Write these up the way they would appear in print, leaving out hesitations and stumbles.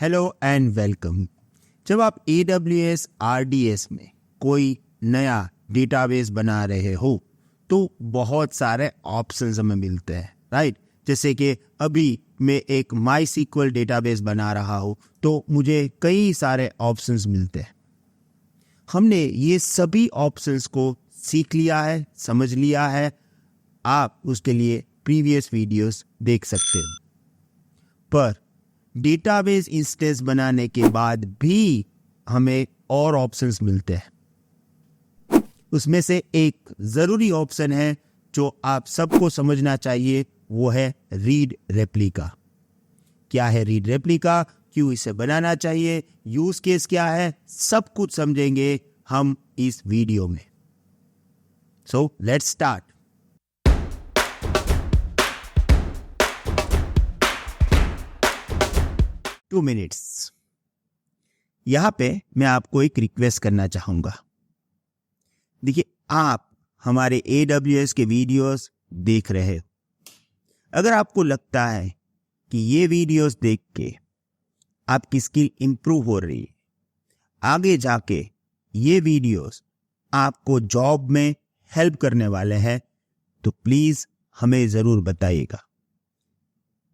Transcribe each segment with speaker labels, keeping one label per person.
Speaker 1: Hello and welcome. जब आप AWS RDS में कोई नया डेटाबेस बना रहे हो तो बहुत सारे ऑप्शंस हमें मिलते हैं, राइट। जैसे कि अभी मैं एक MySQL डेटाबेस बना रहा हूँ तो मुझे कई सारे ऑप्शंस मिलते हैं। हमने ये सभी ऑप्शंस को सीख लिया है, समझ लिया है। आप उसके लिए प्रीवियस वीडियोस देख सकते हो। पर डेटाबेस इंस्टेंस बनाने के बाद भी हमें और ऑप्शंस मिलते हैं। उसमें से एक जरूरी ऑप्शन है जो आप सबको समझना चाहिए, वो है रीड रेप्लिका। क्या है रीड रेप्लिका, क्यों इसे बनाना चाहिए, यूज केस क्या है, सब कुछ समझेंगे हम इस वीडियो में। So let's start. 2 मिनट्स। यहां पे मैं आपको एक रिक्वेस्ट करना चाहूंगा। देखिए, आप हमारे AWS के वीडियोस देख रहे हो। अगर आपको लगता है कि ये वीडियोस देख के आपकी स्किल इंप्रूव हो रही है, आगे जाके ये वीडियोस आपको जॉब में हेल्प करने वाले हैं, तो प्लीज हमें जरूर बताइएगा।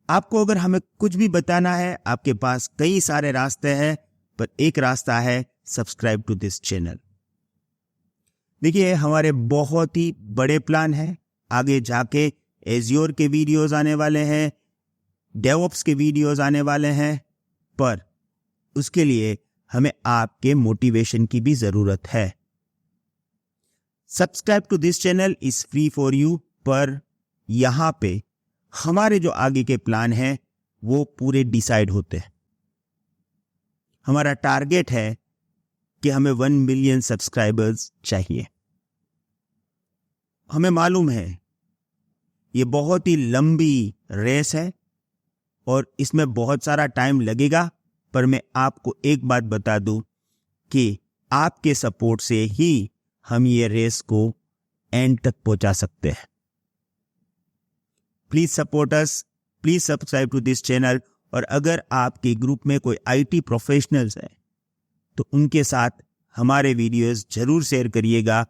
Speaker 1: आपको अगर हमें कुछ भी बताना है, आपके पास कई सारे रास्ते हैं, पर एक रास्ता है सब्सक्राइब टू दिस चैनल। देखिए, हमारे बहुत ही बड़े प्लान हैं। आगे जाके एज्योर के वीडियोस आने वाले हैं, डेवऑप्स के वीडियोस आने वाले हैं, पर उसके लिए हमें आपके मोटिवेशन की भी जरूरत है। Subscribe to this channel is free for you, पर यहां पे हमारे जो आगे के प्लान हैं वो पूरे डिसाइड होते हैं। हमारा टारगेट है कि हमें 1 मिलियन सब्सक्राइबर्स चाहिए। हमें मालूम है ये बहुत ही लंबी रेस है और इसमें बहुत सारा टाइम लगेगा, पर मैं आपको एक बात बता दूं कि आपके सपोर्ट से ही हम ये रेस को एंड तक पहुंचा सकते हैं। Please support us, please subscribe to this channel. और अगर आपके ग्रुप में कोई IT प्रोफेशनल्स हैं तो उनके साथ हमारे वीडियोस जरूर शेयर करिएगा,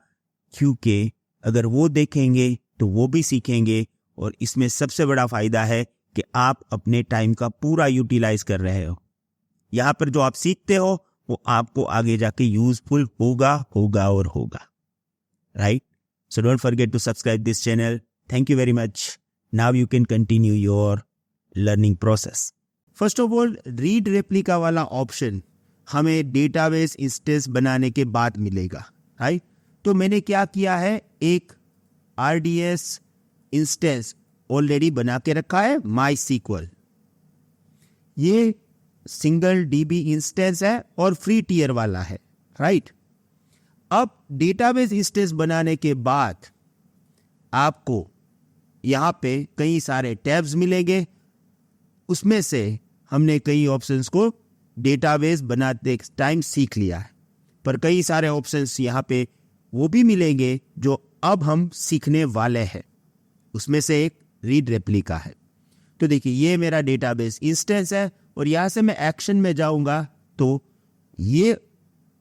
Speaker 1: क्योंकि अगर वो देखेंगे तो वो भी सीखेंगे। और इसमें सबसे बड़ा फायदा है कि आप अपने टाइम का पूरा यूटिलाइज कर रहे हो। यहाँ पर जो आप सीखते हो वो आपको आगे जाके यूजफुल होगा और होगा, right. So don't forget to subscribe this channel. Thank you very much. Now you can continue your learning process. First of all, read replica वाला ऑप्शन हमें डेटाबेस इंस्टेंस बनाने के बाद मिलेगा, राइट। तो मैंने क्या किया है, एक RDS इंस्टेंस ऑलरेडी बना के रखा है, MySQL। ये सिंगल DB इंस्टेंस है और फ्री टियर वाला है, राइट। अब डेटाबेस इंस्टेंस बनाने के बाद आपको यहाँ पे कई सारे टैब्स मिलेंगे। उसमें से हमने कई ऑप्शंस को डेटाबेस बनाते टाइम सीख लिया है, पर कई सारे ऑप्शंस यहाँ पे वो भी मिलेंगे जो अब हम सीखने वाले हैं। उसमें से एक रीड रेप्लिका है। तो देखिए, ये मेरा डेटाबेस इंस्टेंस है और यहाँ से मैं एक्शन में जाऊँगा तो ये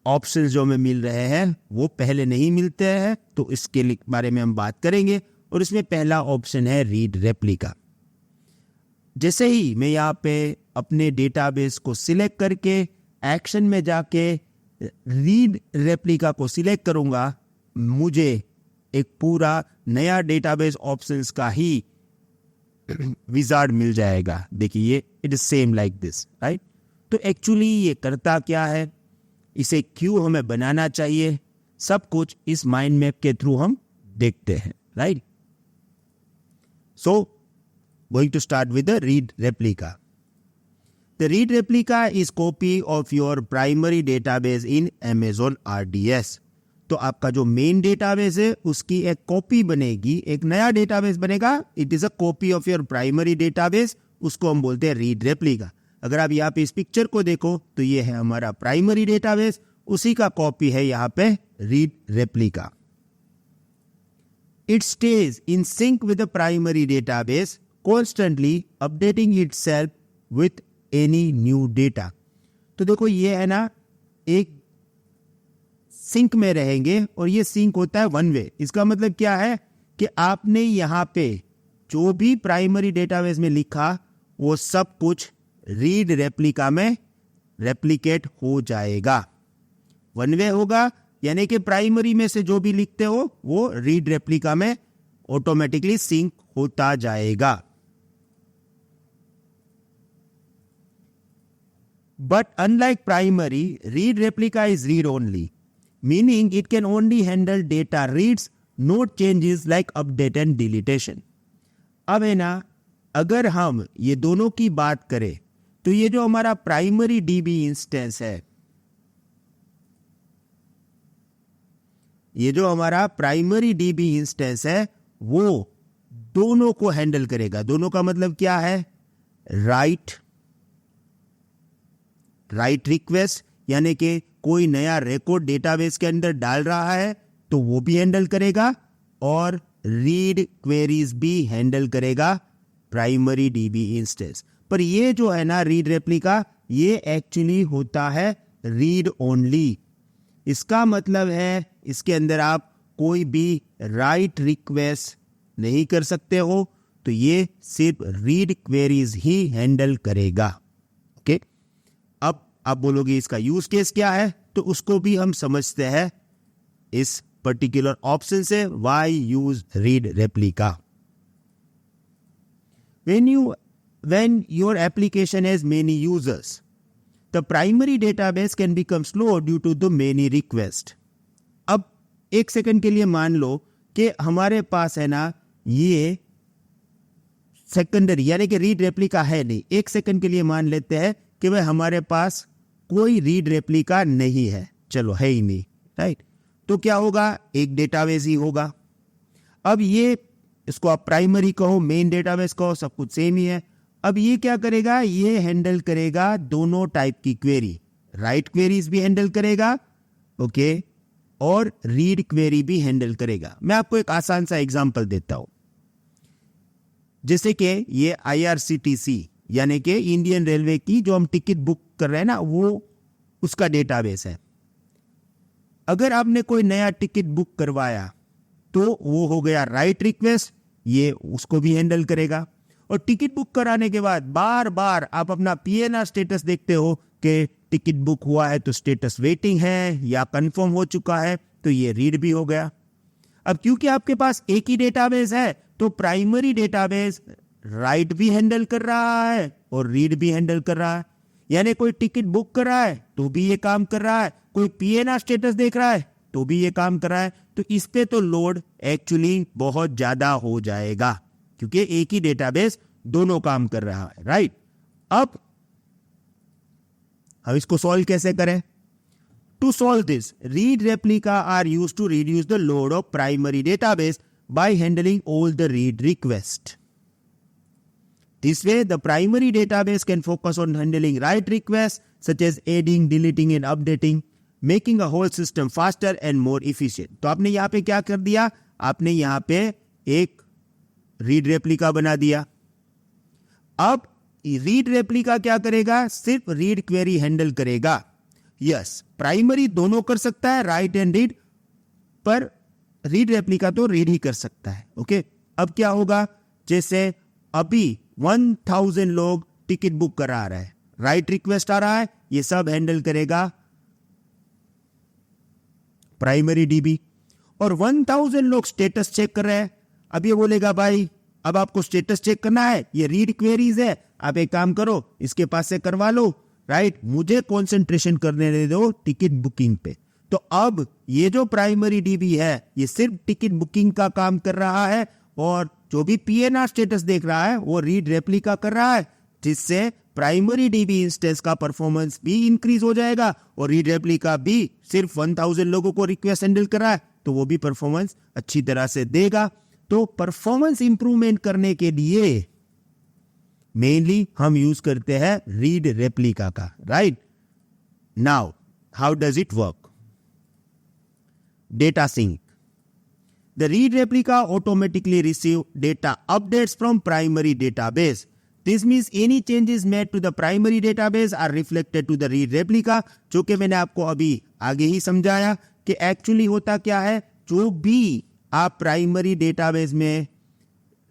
Speaker 1: ऑप्शंस जो हमें मिल रहे हैं वो पहले नहीं मिलते हैं, तो इसके बारे में हम बात करेंगे। और इसमें पहला ऑप्शन है रीड रेप्लिका। जैसे ही मैं यहाँ पे अपने डेटाबेस को सिलेक्ट करके एक्शन में जाके रीड रेप्लिका को सिलेक्ट करूंगा, मुझे एक पूरा नया डेटाबेस ऑप्शंस का ही विजार्ड मिल जाएगा। देखिए, it is same like this, right. तो एक्चुअली ये करता क्या है, इसे क्यों हमें बनाना चाहिए, सब कुछ इस माइंड मैप के थ्रू हम देखते हैं, right. So, going to start with the read replica. The read replica is copy of your primary database in Amazon RDS. तो आपका जो मेन डेटाबेस है उसकी एक कॉपी बनेगी, एक नया डेटाबेस बनेगा। It is a copy of your primary database, उसको हम बोलते हैं रीड रेप्लिका। अगर आप यहाँ पे इस पिक्चर को देखो तो ये है हमारा प्राइमरी डेटाबेस, उसी का कॉपी है यहाँ पे read replica. It stays in sync with the primary database, constantly updating itself with any new data. तो देखो ये है ना एक सिंक में रहेंगे और ये सिंक होता है वन वे। इसका मतलब क्या है कि आपने यहाँ पे जो भी प्राइमरी डेटाबेस में लिखा वो सब कुछ रीड रेप्लिका में रेप्लिकेट हो जाएगा। वन वे होगा यानी कि प्राइमरी में से जो भी लिखते हो वो रीड रेप्लिका में ऑटोमेटिकली सिंक होता जाएगा। But unlike primary, read replica is read only, meaning it can only handle data reads, not changes like update and deletion. अब है ना, अगर हम ये दोनों की बात करें तो ये जो हमारा प्राइमरी डीबी इंस्टेंस है, ये जो हमारा प्राइमरी डीबी इंस्टेंस है वो दोनों को हैंडल करेगा। दोनों का मतलब क्या है? राइट रिक्वेस्ट, यानी कि कोई नया रिकॉर्ड डेटाबेस के अंदर डाल रहा है तो वो भी हैंडल करेगा, और रीड क्वेरीज भी हैंडल करेगा प्राइमरी डीबी इंस्टेंस। पर ये जो है ना रीड रेप्लिका, ये एक्चुअली होता है रीड ओनली। इसका मतलब है इसके अंदर आप कोई भी राइट रिक्वेस्ट नहीं कर सकते हो, तो ये सिर्फ रीड क्वेरीज ही हैंडल करेगा। ओके, अब आप बोलोगे इसका यूज केस क्या है, तो उसको भी हम समझते हैं इस पर्टिकुलर ऑप्शन से, why use read replica. when your application has many users, the primary database can become slow due to the many requests. अब एक सेकंड के लिए मान लो कि हमारे पास है ना ये सेकेंडरी यानी कि रीड रेप्लिका है नहीं। एक सेकंड के लिए मान लेते हैं कि भाई हमारे पास कोई रीड रेप्लिका नहीं है, चलो है ही नहीं, राइट। तो क्या होगा? एक डेटाबेस ही होगा। अब ये, इसको आप प्राइमरी कहो, मेन डेटाबेस कहो, सब कुछ सेम ही है। अब ये क्या करेगा? ये हैंडल करेगा दोनों टाइप की क्वेरी, राइट क्वेरीज भी हैंडल करेगा, ओके, और रीड क्वेरी भी हैंडल करेगा। मैं आपको एक आसान सा एग्जांपल देता हूं। जैसे कि ये IRCTC यानी कि इंडियन रेलवे की जो हम टिकट बुक कर रहे हैं ना, वो उसका डेटाबेस है। अगर आपने कोई नया टिकट बुक करवाया तो वो हो गया राइट रिक्वेस्ट, ये उसको भी हैंडल करेगा। और टिकट बुक कराने के बाद बार बार आप अपना PNR स्टेटस देखते हो कि टिकट बुक हुआ है तो स्टेटस वेटिंग है या कंफर्म हो चुका है, तो ये रीड भी हो गया। अब क्योंकि आपके पास एक ही डेटाबेस है तो प्राइमरी डेटाबेस राइट भी हैंडल कर रहा है और रीड भी हैंडल कर रहा है। यानी कोई टिकट बुक कर रहा है तो भी ये काम कर रहा है, कोई PNR स्टेटस देख रहा है तो भी ये काम कर रहा है। तो इस पे तो लोड एक्चुअली बहुत ज्यादा हो जाएगा क्योंकि एक ही डेटाबेस दोनों काम कर रहा है, राइट। अब हम इसको सॉल्व कैसे करें? To solve this, read replica are used to reduce the load of primary database by handling all the read request. This way, the primary database can focus on handling write requests such as adding, deleting and updating, making a whole system faster and more efficient. तो आपने यहाँ पे क्या कर दिया? आपने यहाँ पे एक रीड रेप्लिका बना दिया। अब रीड रेप्लिका क्या करेगा? सिर्फ रीड क्वेरी हैंडल करेगा। यस, प्राइमरी दोनों कर सकता है, राइट एंड रीड, पर रीड रेप्लिका तो रीड ही कर सकता है। ओके, अब क्या होगा? जैसे अभी 1000 लोग टिकट बुक करा रहे हैं, राइट रिक्वेस्ट आ रहा है, ये सब हैंडल करेगा प्राइमरी डीबी। और 1000 लोग स्टेटस चेक कर रहे हैं। अब ये बोलेगा भाई अब आपको स्टेटस चेक करना है, ये रीड क्वेरीज है, आप एक काम करो इसके पास से करवा लो, राइट, मुझे कंसंट्रेशन करने दे दो टिकट बुकिंग पे। तो अब ये जो प्राइमरी डीबी है ये सिर्फ टिकट बुकिंग का काम कर रहा है और जो भी PNR स्टेटस देख रहा है वो रीड रेप्लिका कर रहा है, जिससे प्राइमरी डीबी इंस्टेंस का परफॉर्मेंस भी इंक्रीज हो जाएगा और रीड रेप्लिका भी सिर्फ 1000 लोगों को रिक्वेस्ट हैंडल कर रहा है तो वो भी परफॉर्मेंस अच्छी तरह से देगा। तो परफॉर्मेंस इंप्रूवमेंट करने के लिए मेनली हम यूज करते हैं रीड रेप्लिका का, right. Now how does it work? Data sink. The read replica automatically receive data updates from primary database. This means any changes made to the primary database are reflected to the read replica, जो कि मैंने आपको अभी आगे ही समझाया कि actually होता क्या है, जो भी आप प्राइमरी डेटाबेस में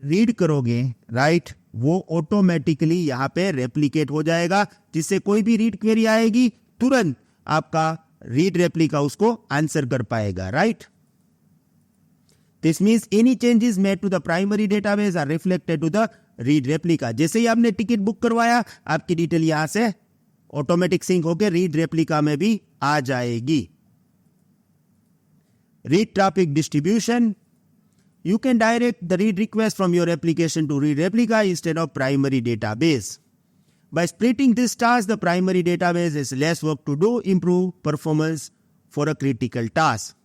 Speaker 1: रीड करोगे राइट, वो ऑटोमेटिकली यहाँ पे रेप्लिकेट हो जाएगा, जिससे कोई भी रीड क्वेरी आएगी तुरंत आपका रीड रेप्लिका उसको आंसर कर पाएगा right. This means any changes made to the primary database are reflected to the read replica. जैसे ही आपने टिकट बुक करवाया, आपकी डिटेल यहां से ऑटोमेटिक सिंक होकर रीड रेप्लिका में भी आ जाएगी। Read traffic distribution, you can direct the read request from your application to read replica instead of primary database. By splitting this task, the primary database is less work to do, improve performance for a critical task.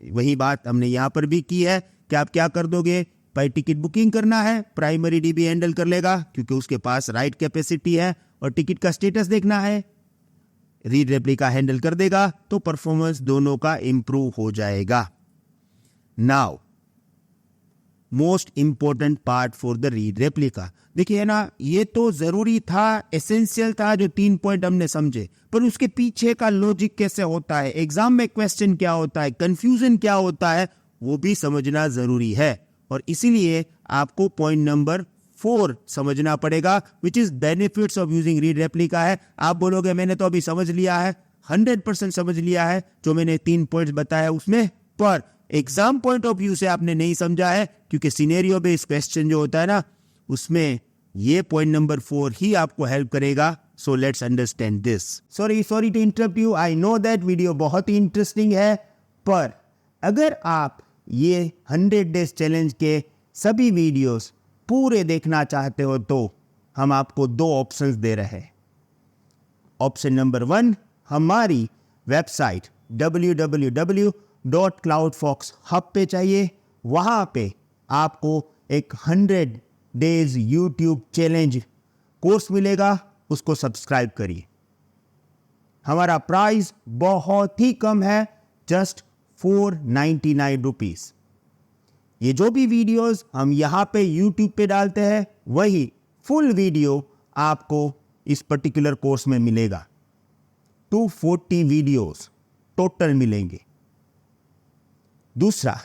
Speaker 1: वही बात हमने यहाँ पर भी की है कि आप क्या कर दोगे, भाई टिकट बुकिंग करना है, प्राइमरी डीबी हैंडल कर लेगा क्योंकि उसके पास राइट कैपेसिटी है, और टिकट का स्टेटस देखना है, रीड रेप्लिका हैंडल कर देगा, तो परफॉर्मेंस दोनों का इंप्रूव हो जाएगा। Now most important part for the read replica, देखिए ना, ये तो जरूरी था, एसेंशियल था जो 3 पॉइंट हमने समझे, पर उसके पीछे का लॉजिक कैसे होता है, एग्जाम में क्वेश्चन क्या होता है, कंफ्यूजन क्या होता है, वो भी समझना जरूरी है। और इसीलिए आपको पॉइंट नंबर 4 समझना पड़ेगा, which is benefits of using read replica है। आप बोलोगे मैंने तो अभी समझ लिया है, 100% समझ लिया है जो मैंने 3 पॉइंट्स बताया उसमें, पर एग्जाम पॉइंट ऑफ व्यू से आपने नहीं समझा है, क्योंकि सिनेरियो बेस्ड क्वेश्चन जो होता है ना, उसमें ये पॉइंट नंबर 4 ही आपको हेल्प करेगा। So let's understand this. Sorry to interrupt you, I know that video बहुत ही इंटरेस्टिंग है, पर अगर आप ये 100 डेज चैलेंज के सभी वीडियोस पूरे देखना चाहते हो तो हम आपको 2 ऑप्शंस दे रहे हैं। ऑप्शन नंबर 1, हमारी वेबसाइट www.cloudfox hub पे चाहिए, वहाँ पे आपको एक 100 डेज यूट्यूब चैलेंज कोर्स मिलेगा, उसको सब्सक्राइब करिए। हमारा प्राइस बहुत ही कम है, जस्ट 499 रुपीज। ये जो भी वीडियोस हम यहाँ पे यूट्यूब पे डालते हैं, वही फुल वीडियो आपको इस पर्टिकुलर कोर्स में मिलेगा। 240 वीडियोस टोटल मिलेंगे। दूसरा,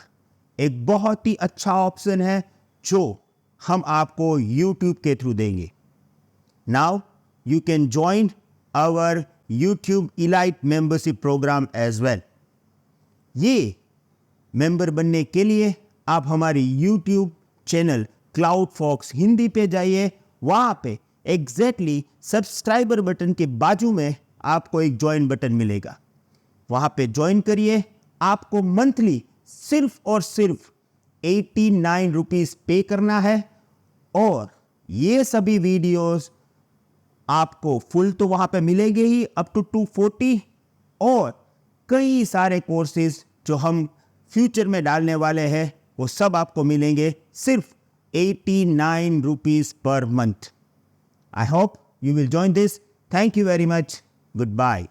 Speaker 1: एक बहुत ही अच्छा ऑप्शन है जो हम आपको यूट्यूब के थ्रू देंगे। Now you can join our YouTube elite membership program as well. ये मेंबर बनने के लिए आप हमारी YouTube channel Cloud Fox Hindi पे जाइए, वहाँ पे एग्जैक्टली सब्सक्राइबर बटन के बाजू में आपको एक ज्वाइन बटन मिलेगा, वहाँ पे ज्वाइन करिए। आपको मंथली सिर्फ और सिर्फ 89 रुपीज पे करना है, और ये सभी वीडियोस आपको फुल तो वहाँ पे मिलेंगे ही, अप टू 240, और कई सारे कोर्सेज जो हम फ्यूचर में डालने वाले हैं वो सब आपको मिलेंगे सिर्फ 89 rupees per month. I hope you will join this. Thank you very much. Goodbye.